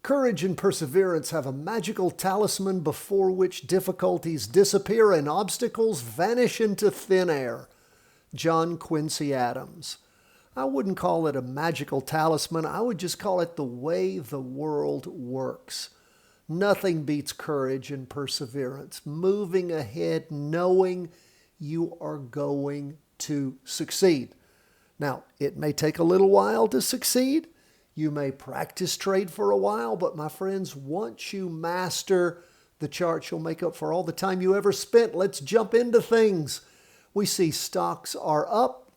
Courage and perseverance have a magical talisman before which difficulties disappear and obstacles vanish into thin air. John Quincy Adams. I wouldn't call it a magical talisman. I would just call it the way the world works. Nothing beats courage and perseverance. Moving ahead, knowing you are going to succeed. Now, it may take a little while to succeed. You may practice trade for a while, but my friends, once you master the charts, you'll make up for all the time you ever spent. Let's jump into things. We see stocks are up,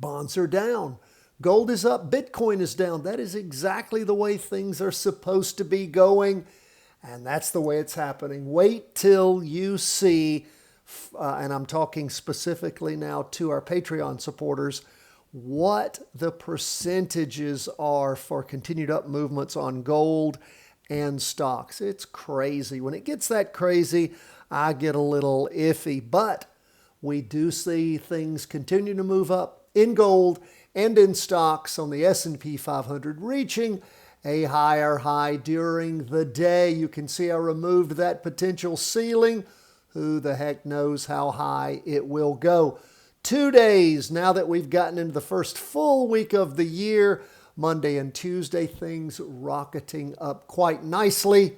bonds are down, gold is up, Bitcoin is down. That is exactly the way things are supposed to be going, and that's the way it's happening. Wait till you see, and I'm talking specifically now to our Patreon supporters, what the percentages are for continued up movements on gold and stocks. It's crazy. When it gets that crazy, I get a little iffy, but we do see things continue to move up in gold and in stocks on the S&P 500, reaching a higher high during the day. You can see I removed that potential ceiling. Who the heck knows how high it will go? 2 days now that we've gotten into the first full week of the year, Monday and Tuesday, things rocketing up quite nicely.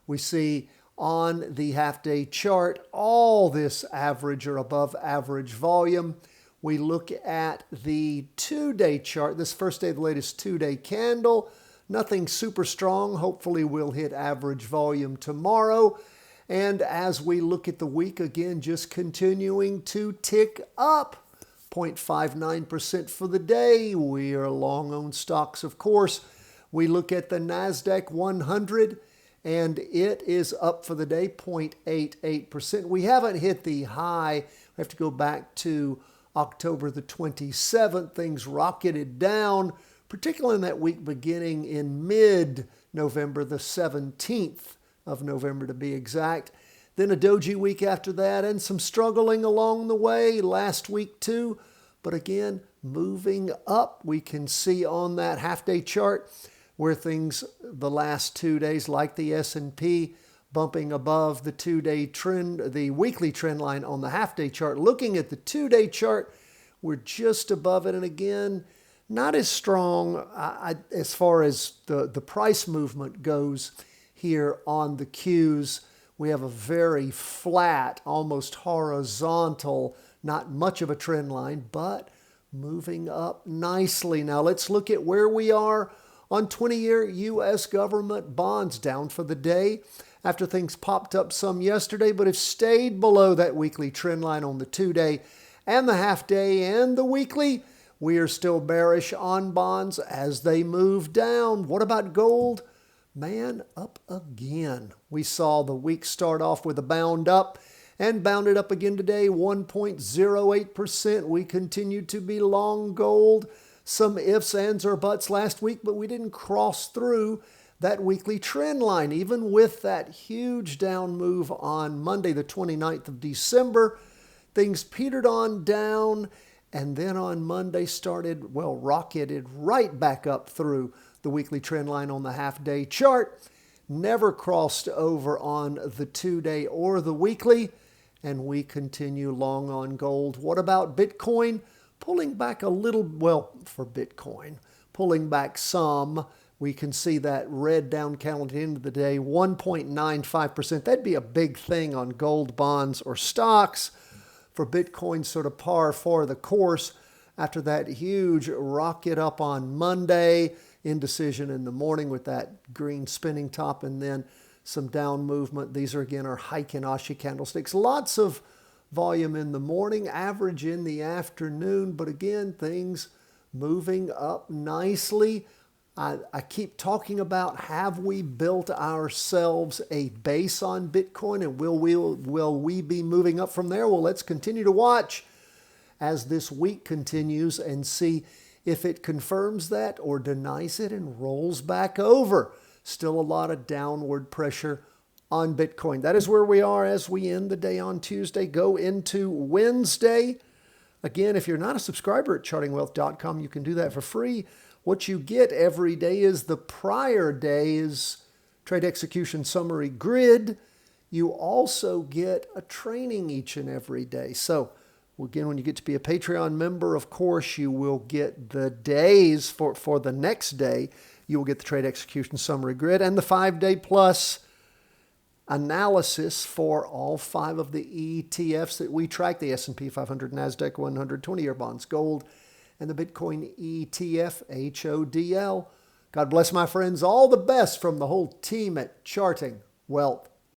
We see on the half-day chart all this average or above average volume. We look at the 2-day chart, this first day of the latest 2-day candle. Nothing super strong. Hopefully we'll hit average volume tomorrow. And as we look at the week, again, just continuing to tick up. 0.59% for the day. We are long on stocks, of course. We look at the NASDAQ 100, and it is up for the day, 0.88%. We haven't hit the high. We have to go back to October the 27th. Things rocketed down, particularly in that week beginning in mid-November, the 17th. Of November to be exact. Then a doji week after that and some struggling along the way last week too. But again, moving up, we can see on that half-day chart where things the last 2 days, like the S&P, bumping above the 2-day trend, the weekly trend line on the half-day chart. Looking at the 2-day chart, we're just above it. And again, not as strong as far as the price movement goes. Here on the Qs, we have a very flat, almost horizontal, not much of a trend line, but moving up nicely. Now let's look at where we are on 20-year U.S. government bonds, down for the day after things popped up some yesterday, but have stayed below that weekly trend line on the 2-day and the half-day and the weekly. We are still bearish on bonds as they move down. What about gold? Man, up again. We saw the week start off with a bound up and bounded up again today, 1.08%. We continue to be long gold. Some ifs, ands, or buts last week, but we didn't cross through that weekly trend line. Even with that huge down move on Monday, the 29th of December, things petered on down, and then on Monday rocketed right back up through the weekly trend line on the half-day chart. Never crossed over on the 2-day or the weekly, and we continue long on gold. What about Bitcoin? Pulling back a little, for Bitcoin, pulling back some. We can see that red down candle at the end of the day, 1.95%. That'd be a big thing on gold, bonds, or stocks. For Bitcoin, sort of par for the course after that huge rocket up on Monday. Indecision in the morning with that green spinning top and then some down movement. These are again our Heikin-Ashi candlesticks. Lots of volume in the morning, average in the afternoon, but again, things moving up nicely. I keep talking about, have we built ourselves a base on Bitcoin, and will we be moving up from there? Well, let's continue to watch as this week continues and see if it confirms that or denies it and rolls back over. Still a lot of downward pressure on Bitcoin. That is where we are as we end the day on Tuesday, go into Wednesday. Again, if you're not a subscriber at chartingwealth.com, you can do that for free. What you get every day is the prior day's trade execution summary grid. You also get a training each and every day. So again, when you get to be a Patreon member, of course, you will get the days for the next day. You will get the trade execution summary grid and the 5-day plus analysis for all 5 of the ETFs that we track, the S&P 500, NASDAQ 100, 20-year bonds, gold, and the Bitcoin ETF, HODL. God bless my friends. All the best from the whole team at Charting Wealth.